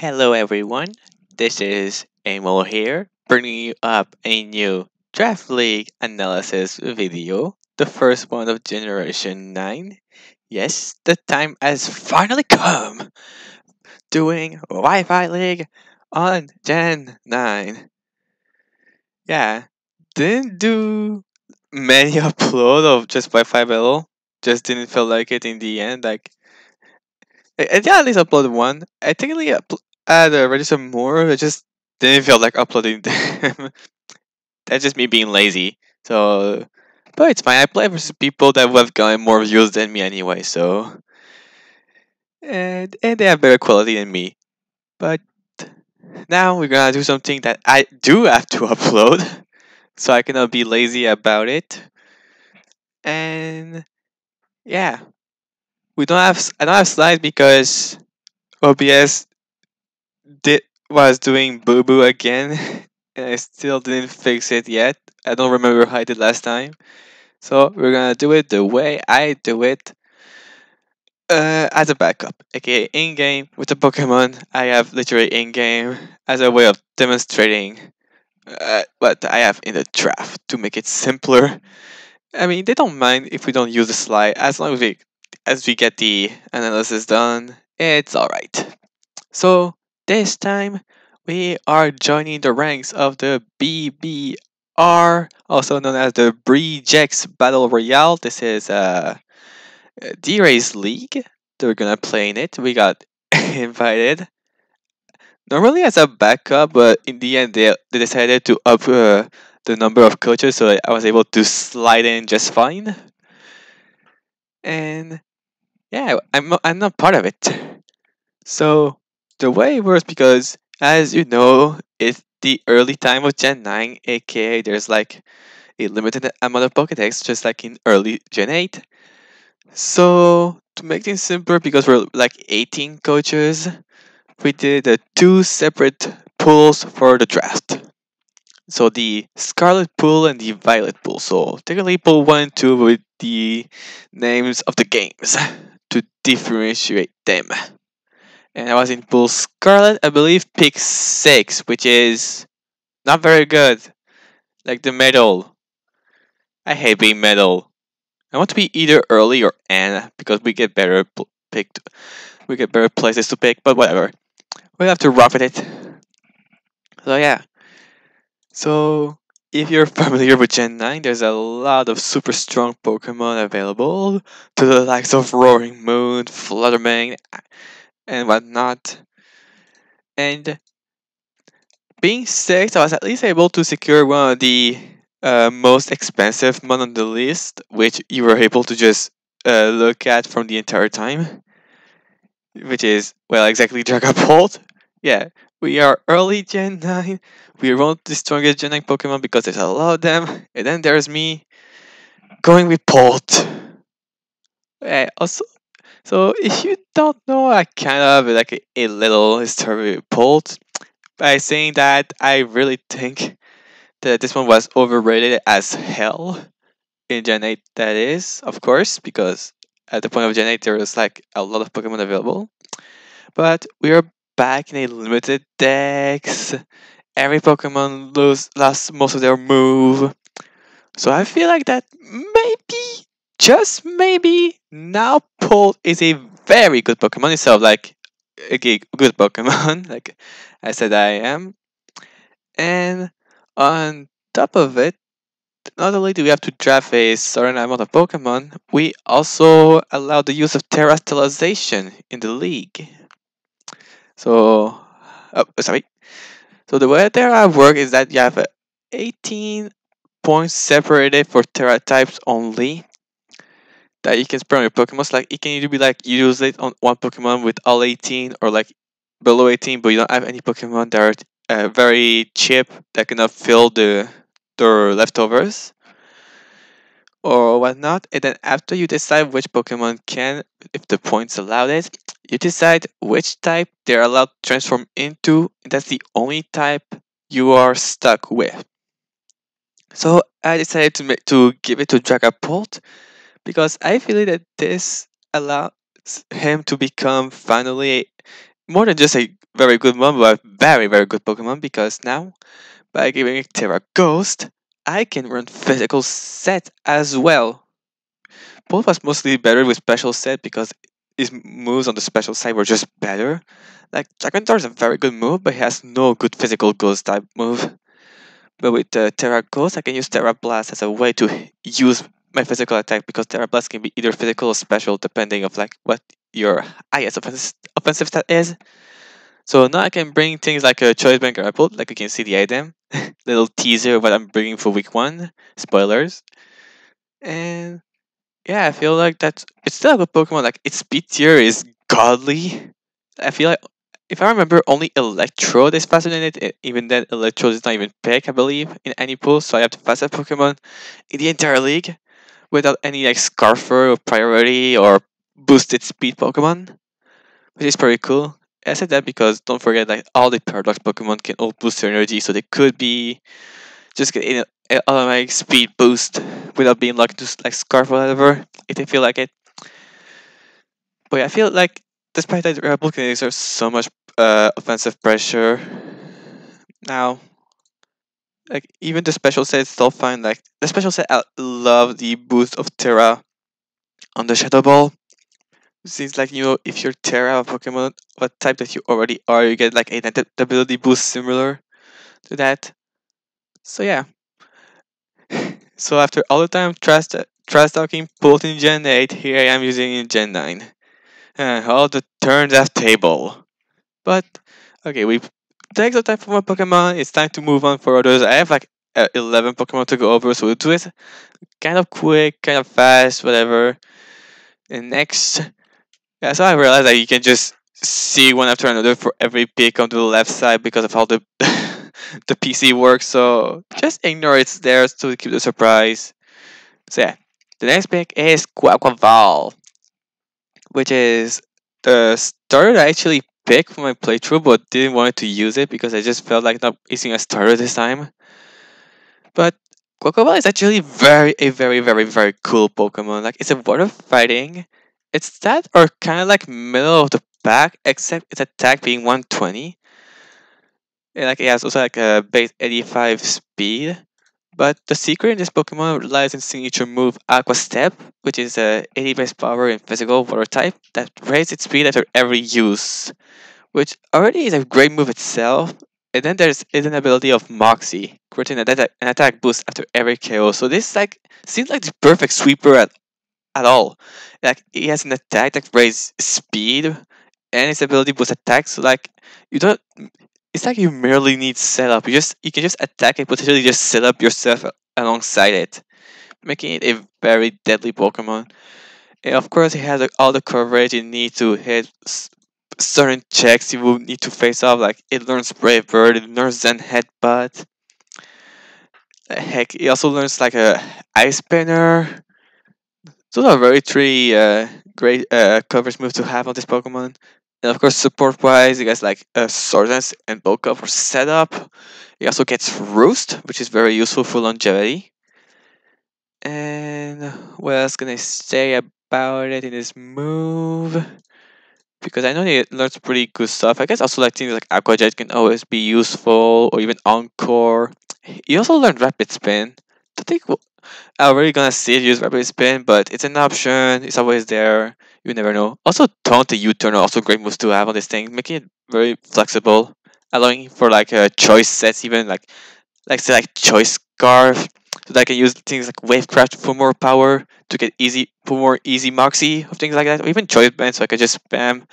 Hello everyone, this is Amo here, bringing you up a new Draft League analysis video, the first one of Generation 9. Yes, the time has finally come, doing Wi-Fi League on Gen 9. Yeah, didn't do many upload of just Wi-Fi Battle, just didn't feel like it in the end, I did at least upload one. I technically had registered more. I just didn't feel like uploading them. That's just me being lazy. So, but it's fine. I play versus people that have gotten more views than me anyway. So, and they have better quality than me. But now we're gonna do something that I do have to upload, so I cannot be lazy about it. And yeah, I don't have slides because OBS was doing boo boo again, and I still didn't fix it yet. I don't remember how I did last time, so we're gonna do it the way I do it, as a backup, aka in game with the Pokemon. I have literally in game as a way of demonstrating what I have in the draft to make it simpler. I mean, they don't mind if we don't use the slide as long as we get the analysis done. It's all right. So this time we are joining the ranks of the BBR, also known as the Breejex Battle Royale. This is D-Race League. They're gonna play in it. We got invited normally as a backup, but in the end they decided to up the number of coaches, so I was able to slide in just fine. And yeah, I'm not part of it. So the way it works, because as you know, it's the early time of Gen 9, aka there's like a limited amount of Pokédex, just like in early Gen 8. So to make things simpler, because we're like 18 coaches, we did two separate pools for the draft. So the Scarlet pool and the Violet pool. So technically pool 1 and 2 with the names of the games to differentiate them. And I was in pool Scarlet, I believe pick 6, which is not very good. Like the medal. I hate being medal. I want to be either early or N because we get better picked. We get better places to pick, but whatever. We have to rough with it. So yeah. So if you're familiar with Gen 9, there's a lot of super strong Pokemon available to the likes of Roaring Moon, Fluttermane, and whatnot. And being sixth, I was at least able to secure one of the most expensive one on the list, which you were able to just look at from the entire time, which is, well, exactly Dragapult. Yeah, we are early Gen 9. We want the strongest Gen 9 Pokemon because there's a lot of them. And then there's me going with Bolt. Also, so if you don't know, I kind of have like a little history with Bolt. By saying that, I really think that this one was overrated as hell in Gen 8, that is, of course, because at the point of Gen 8 there was like a lot of Pokemon available. But we are back in a limited decks. Every Pokemon lost most of their move. So I feel like that maybe, just maybe, now Pole is a very good Pokemon instead of like a good Pokemon, like I said I am. And on top of it, not only do we have to draft a certain amount of Pokemon, we also allow the use of terrestrialization in the league. So, sorry. So the way Terra work is that you have 18 points separated for Terra types only that you can spread on your Pokemon. So, like it can either be like you use it on one Pokemon with all 18, or like below 18, but you don't have any Pokemon that are very cheap that cannot fill their leftovers or whatnot. And then after you decide which Pokemon can, if the points allowed it, you decide which type they're allowed to transform into. That's the only type you are stuck with. So I decided to give it to Dragapult because I feel that this allows him to become finally more than just a very good one, but a very, very good Pokemon because now, by giving it Terra Ghost, I can run physical set as well. Both was mostly better with special set because his moves on the special side were just better. Like Dragontar is a very good move, but he has no good physical ghost type move. But with Terra Ghost, I can use Terra Blast as a way to use my physical attack because Terra Blast can be either physical or special depending of like what your highest offensive stat is. So now I can bring things like a Choice Bank Grapple, like you can see the item, little teaser of what I'm bringing for week one, spoilers, and yeah, I feel like that it's still a good Pokemon. Like its speed tier is godly. I feel like if I remember, only Electrode is faster than it. Even then, Electrode is not even pick, I believe, in any pool. So I have the fastest Pokemon in the entire league without any like Scarfer or Priority or boosted speed Pokemon, which is pretty cool. I said that because don't forget like all the Paradox Pokemon can all boost their energy, so they could be just get an automatic speed boost without being locked to like Scarf or whatever if they feel like it. But yeah, I feel like despite that, Rebel can exert so much offensive pressure. Now, like even the special set is still fine. Like the special set, I love the boost of Terra on the Shadow Ball. Seems like if you're Terra Pokemon, what type that you already are, you get like an adaptability boost similar to that. So yeah. So after all the time trash talking pulled in Gen 8, here I am using in Gen 9. All the turns at table. But okay, we take the time for my Pokemon. It's time to move on for others. I have like 11 Pokemon to go over, so we'll do it kind of quick, kind of fast, whatever. And next, yeah, so I realized that you can just see one after another for every pick on the left side because of how the the PC works. So just ignore it's there to keep the surprise. So yeah, the next pick is Quaquaval, which is the starter I actually picked for my playthrough, but didn't want to use it because I just felt like not using a starter this time. But Quaquaval is actually very cool Pokemon. Like it's a water fighting. Its stats are kind of like middle of the pack, except its attack being 120. And like it has also like a base 85 speed. But the secret in this Pokemon lies in signature move Aqua Step, which is a 80 base power and physical water type that raises its speed after every use, which already is a great move itself. And then there's is an ability of Moxie, granting an attack boost after every KO. So this like seems like the perfect sweeper at all. Like he has an attack that raises speed and its ability boosts attacks. So like you don't it's like you merely need setup. You can just attack and potentially just set up yourself alongside it, making it a very deadly Pokemon. And of course, it has like, all the coverage you need to hit certain checks you will need to face off. Like it learns Brave Bird, it learns Zen Headbutt. Heck, it also learns like a Ice Spinner. Those are very three great coverage moves to have on this Pokemon. And of course, support wise, you guys like Sword Dance and Bulk Up for setup. It also gets Roost, which is very useful for longevity. And what else can I say about it in this move? Because I know it learns pretty good stuff. I guess also like things like Aqua Jet can always be useful, or even Encore. You also learn Rapid Spin. I think I'm really gonna see it use Rapid Spin, but it's an option. It's always there. You never know. Also, Taunt and U-Turn are also great moves to have on this thing, making it very flexible, allowing for like choice sets, even like say like Choice Scarf, so that I can use things like Wavecraft for more power to get easy for more easy Moxie of things like that, or even Choice Band, so I can just spam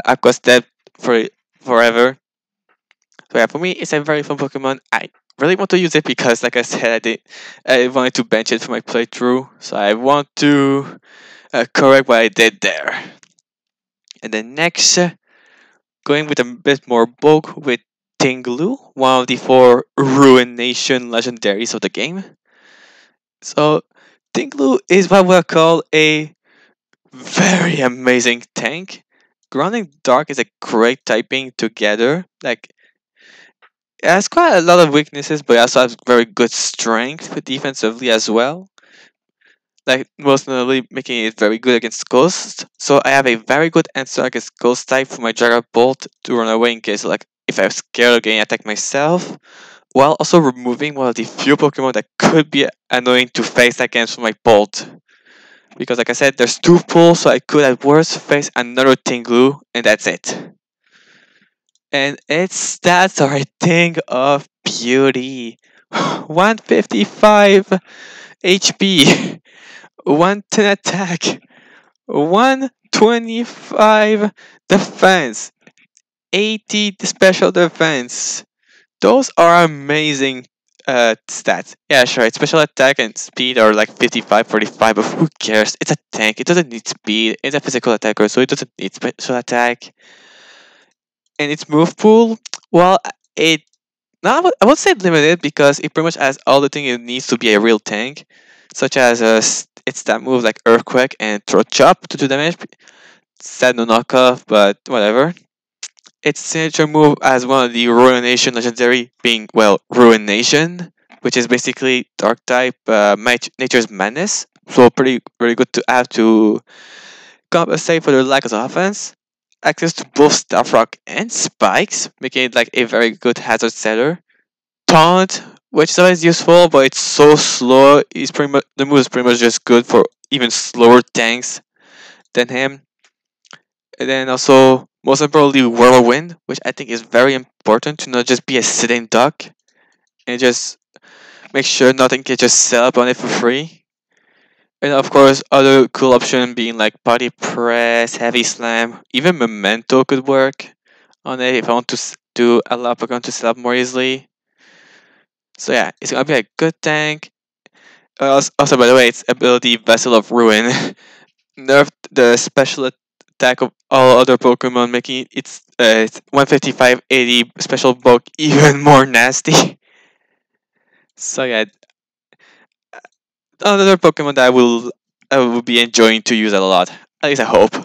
Aqua Step for forever. So yeah, for me, it's a very fun Pokemon. I really want to use it because, like I said, I wanted to bench it for my playthrough, so I want to correct what I did there. And then next, going with a bit more bulk with Tinglu, one of the four Ruination legendaries of the game. So Tinglu is what we'll call a very amazing tank. Grounding Dark is a great typing together. Like it has quite a lot of weaknesses, but it also has very good strength defensively as well. like most notably making it very good against Ghost. So I have a very good answer against Ghost type for my Dragon Bolt to run away in case like if I'm scared of getting attacked myself, while also removing one of the few Pokemon that could be annoying to face against for my Bolt. Because like I said, there's two pulls, so I could at worst face another Tinglu, and that's it. And its stats are a thing of beauty. 155 HP, 110 attack, 125 defense, 80 special defense. Those are amazing stats. Yeah, sure, its special attack and speed are like 55, 45, but who cares? It's a tank. It doesn't need speed. It's a physical attacker, so it doesn't need special attack. And its move pool, well, it not I would say limited because it pretty much has all the things it needs to be a real tank, such as its stat moves like Earthquake and Throat Chop to do damage. Sad no knockoff, but whatever. Its signature move as one of the Ruination legendary being, well, Ruination, which is basically Dark type Nature's Madness. So pretty really good to have to compensate for the lack of offense. Access to both Staff Rock and Spikes, making it like a very good hazard setter. Taunt, which is always useful, but it's so slow. He's pretty much the move is pretty much just good for even slower tanks than him. And then also, most importantly, Whirlwind, which I think is very important to not just be a sitting duck and just make sure nothing can just sell up on it for free. And of course, other cool option being like Body Press, Heavy Slam, even Memento could work on it if I want to do allow Pokemon to sell up more easily. So yeah, it's gonna be a good tank. Also, by the way, its ability Vessel of Ruin nerfed the special attack of all other Pokemon, making its 155 80 special bulk even more nasty. So yeah, another Pokemon that I will be enjoying to use a lot. At least I hope.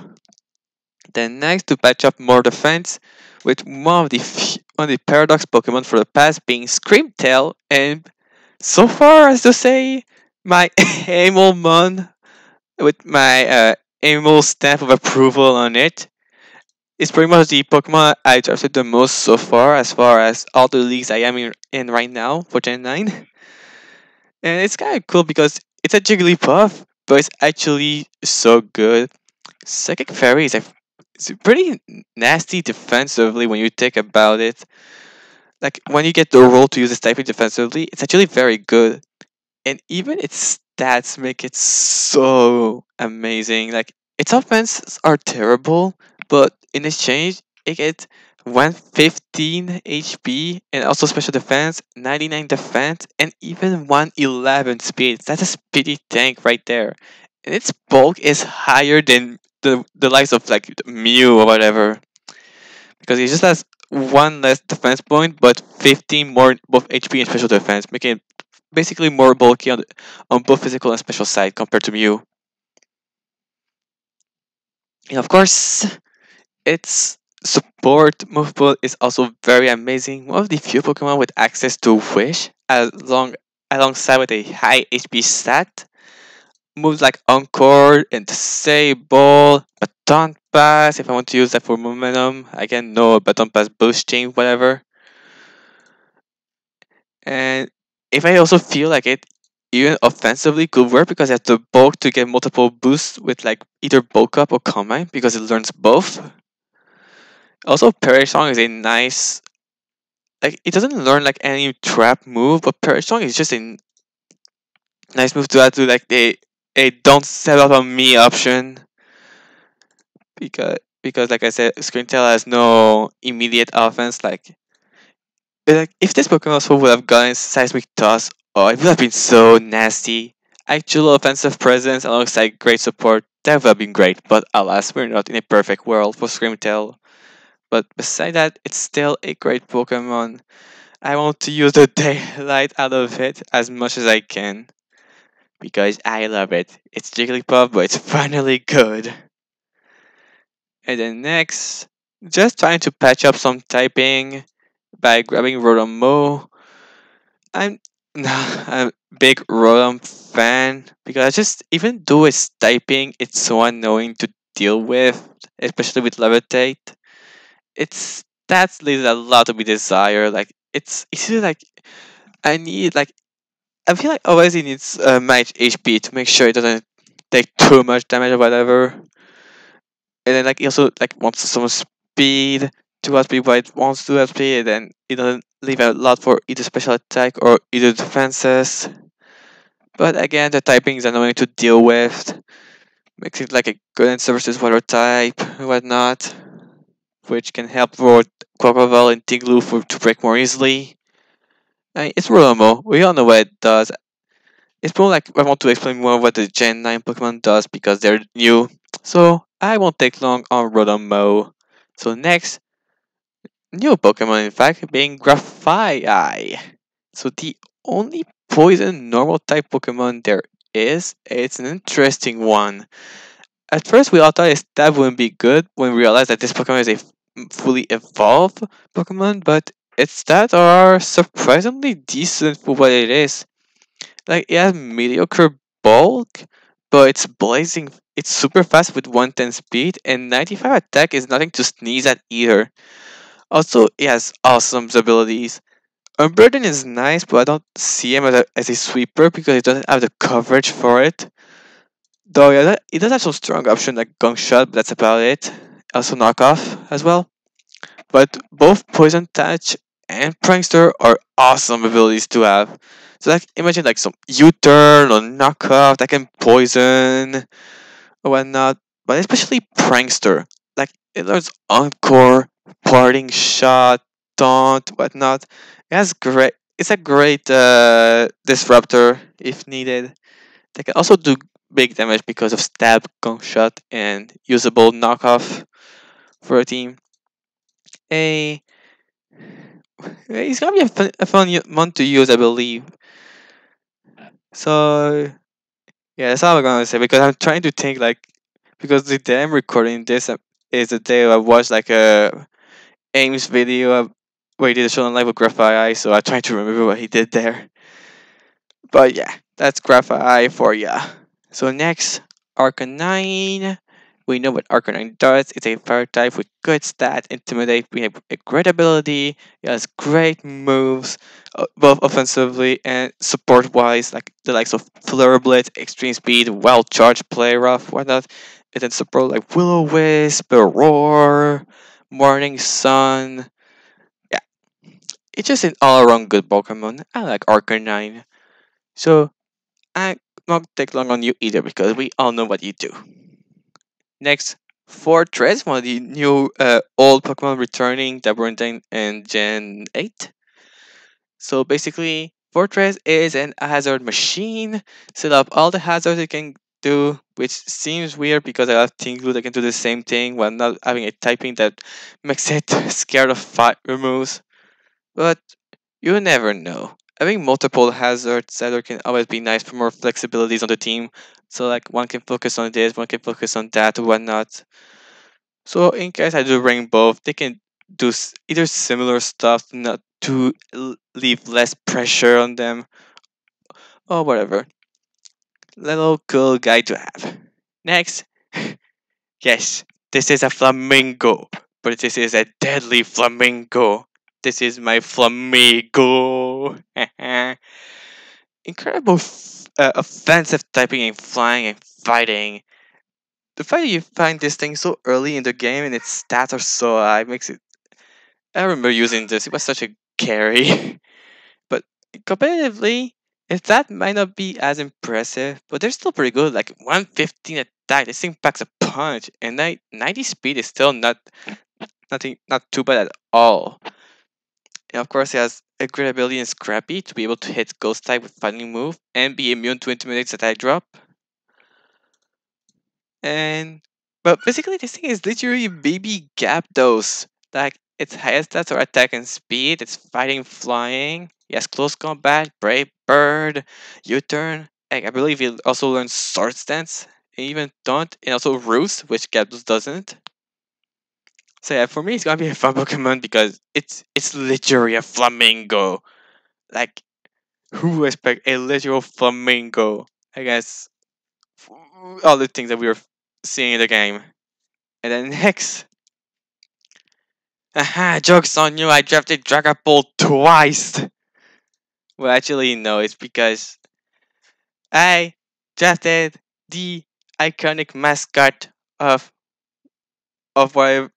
Then next to patch up more defense with one of the paradox Pokemon for the past being Screamtail, and so far as to say my Amolmon with my Amol stamp of approval on it. It's pretty much the Pokemon I drafted the most so far as all the leagues I am in right now for Gen 9. And it's kind of cool because it's a Jigglypuff, but it's actually so good. Psychic Fairy is it's pretty nasty defensively when you think about it. Like, when you get the role to use this typing defensively, it's actually very good. And even its stats make it so amazing. Like, its offenses are terrible, but in exchange, it gets 115 HP and also special defense, 99 defense, and even 111 speed. That's a speedy tank right there. And its bulk is higher than the likes of like Mew or whatever, because it just has one less defense point, but 15 more both HP and special defense, making it basically more bulky on both physical and special side compared to Mew. And of course, its support move pool is also very amazing. One of the few Pokemon with access to Wish, alongside with a high HP stat. Moves like Encore and Disable, Baton Pass. If I want to use that for momentum, I can know Baton Pass boosting, whatever. And if I also feel like it even offensively could work because it has the bulk to get multiple boosts with like either bulk up or combine because it learns both. Also, Parry Song is a nice, like, it doesn't learn like any trap move, but Parry Song is just a nice move to add to like a don't set up on me option, because like I said, Screamtail has no immediate offense. Like if this Pokemon also would have gotten Seismic Toss, oh, it would have been so nasty. Actual offensive presence alongside great support, that would have been great. But alas, we're not in a perfect world for Screamtail. But beside that, it's still a great Pokemon. I want to use the daylight out of it as much as I can because I love it. It's Jigglypuff, but it's finally good. And then next, just trying to patch up some typing by grabbing Rotom Mo. I'm I'm a big Rotom fan because just even though it's typing, it's so annoying to deal with, especially with levitate. It's Stats leaves a lot to be desired. Like it's just like I need like I feel like always it needs match HP to make sure it doesn't take too much damage or whatever. And then like it also like wants some speed to outspeed what it wants to outspeed, and then it doesn't leave a lot for either special attack or either defenses. But again, the typing is annoying to deal with. Makes it like a good answer versus water type and whatnot, which can help for Quaquaval and Tiglu to break more easily. It's Romo. We all know what it does. It's more like I want to explain more what the Gen 9 Pokemon does because they're new. So I won't take long on Rotom. So next, new Pokemon in fact being Graphite. So the only poison normal type Pokemon there is, it's an interesting one. At first we all thought a stab wouldn't be good when we realized that this Pokemon is a fully evolved Pokemon, but its stats are surprisingly decent for what it is. Like it has mediocre bulk, but it's blazing. It's super fast with 110 speed, and 95 attack is nothing to sneeze at either. Also, it has awesome abilities. Unburden is nice, but I don't see him as a sweeper because it doesn't have the coverage for it. Though yeah, it does have some strong options like Gong Shot, but that's about it. Also Knockoff as well. But both Poison Touch and Prankster are awesome abilities to have. So like imagine like some U-turn or knockoff that can poison or whatnot. But especially Prankster. Like it learns Encore, Parting Shot, Taunt, whatnot. It's a great disruptor if needed. They can also do big damage because of stab, gong shot, and usable knockoff for a team. A It's gonna be a fun one to use, I believe. So yeah, that's all I'm gonna say because I'm trying to think like because the day I'm recording this is the day I watched like a Ames video where he did a show on live with Graphite, so I'm trying to remember what he did there. But yeah, that's Graphite for ya. So next, Arcanine. We know what Arcanine does. It's a fire type with good stats, intimidate. We have a great ability. It has great moves, both offensively and support wise, like the likes of Flare Blitz, Extreme Speed, Wild Charge, Play Rough, whatnot. And then support like Willow Wisp, Roar, Morning Sun. Yeah, it's just an all around good Pokemon. I like Arcanine. So I won't take long on you either because we all know what you do. Next, Fortress, one of the new old Pokemon returning that were in Gen 8. So basically, Fortress is an hazard machine. Set up all the hazards it can do, which seems weird because I have Tinglu that can do the same thing while not having a typing that makes it scared of fire removes. But you never know. Having multiple hazards setter can always be nice for more flexibilities on the team. So like one can focus on this, one can focus on that, or whatnot. So in case I do bring both, they can do either similar stuff, not to leave less pressure on them, or whatever. Little cool guy to have. Next, yes, this is a flamingo, but this is a deadly flamingo. This is my flamingo. Incredible offensive typing and flying and fighting. The fact that you find this thing so early in the game and its stats are so high makes it. I remember using this. It was such a carry, but competitively, if that might not be as impressive, but they're still pretty good. Like 115 attack, this thing packs a punch, and 90 speed is still not too bad at all. And of course, it has a great ability in Scrappy to be able to hit Ghost type with fighting move and be immune to Intimidate's attack drop. And but basically, this thing is literally baby Gyarados. Like its highest stats are attack and speed. It's fighting, flying. Yes, close combat, brave bird, U-turn. I believe it also learns sword stance, and even taunt, and also roost, which Gyarados doesn't. So yeah, for me, it's gonna be a fun Pokemon because it's literally a flamingo. Like who expect a literal flamingo? I guess all the things that we were seeing in the game. And then next, aha, joke's on you, I drafted Dragapult twice. Well, actually, no, it's because I drafted the iconic mascot of what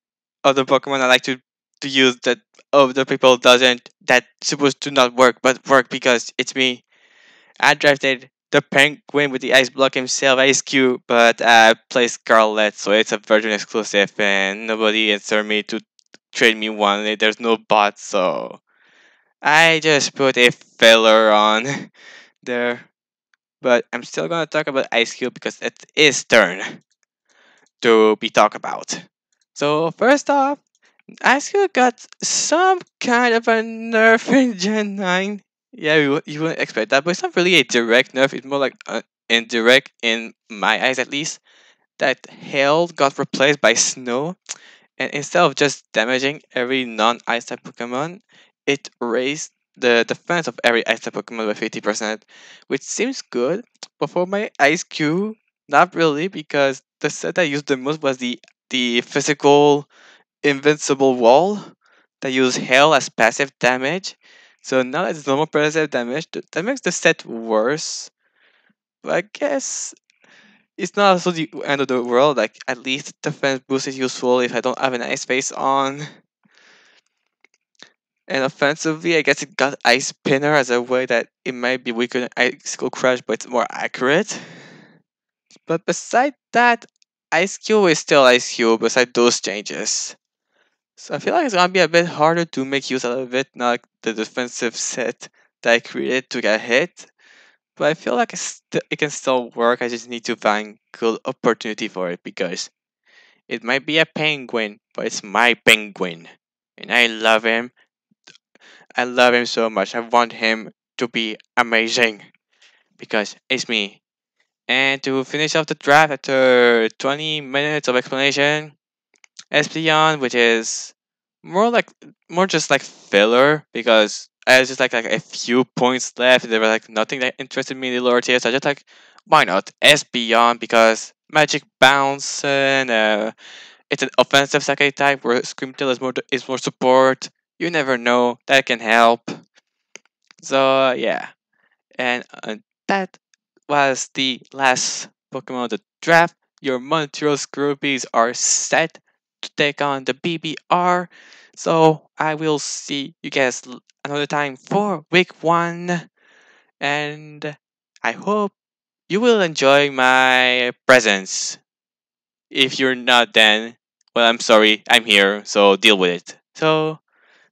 of the Pokemon I like to use that other people doesn't, that supposed to not work but work because it's me. I drafted the penguin with the ice block himself, Ice Cube, but I play Scarlet, so it's a Virgin exclusive, and nobody answered me to trade me one. There's no bot, so I just put a filler on there. But I'm still gonna talk about Ice Cube because it is turn to be talked about. So first off, Ice Cube got some kind of a nerf in Gen 9. Yeah, you wouldn't expect that, but it's not really a direct nerf. It's more like indirect in my eyes, at least. That Hail got replaced by Snow, and instead of just damaging every non-ice type Pokemon, it raised the defense of every ice type Pokemon by 50%, which seems good. But for my Ice Cube, not really, because the set I used the most was the physical invincible wall that use hail as passive damage. So now that it's normal passive damage, that makes the set worse. But I guess it's not also the end of the world. Like, at least defense boost is useful if I don't have an ice face on. And offensively, I guess it got Ice Spinner as a way that it might be weaker than Icicle Crush, but it's more accurate. But beside that, Ice Cube is still Ice Cube beside those changes. So I feel like it's gonna be a bit harder to make use out of it, not like the defensive set that I created to get hit. But I feel like it can still work. I just need to find good opportunity for it because it might be a penguin, but it's my penguin, and I love him. I love him so much. I want him to be amazing because it's me. And to finish off the draft after 20 minutes of explanation, Espeon, which is more like more just like filler because I had just like a few points left. There was like nothing that interested me in the lower tier, so I just like, why not Espeon, because magic bounce and it's an offensive Sakai type where Screamtail is more support. You never know, that can help. So yeah, and that was the last Pokemon of the draft. Your Montreal Scroobies are set to take on the BBR. So I will see you guys another time for week 1. And I hope you will enjoy my presence. If you're not, then, well, I'm sorry, I'm here, so deal with it. So,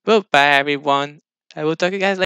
goodbye, everyone. I will talk to you guys later.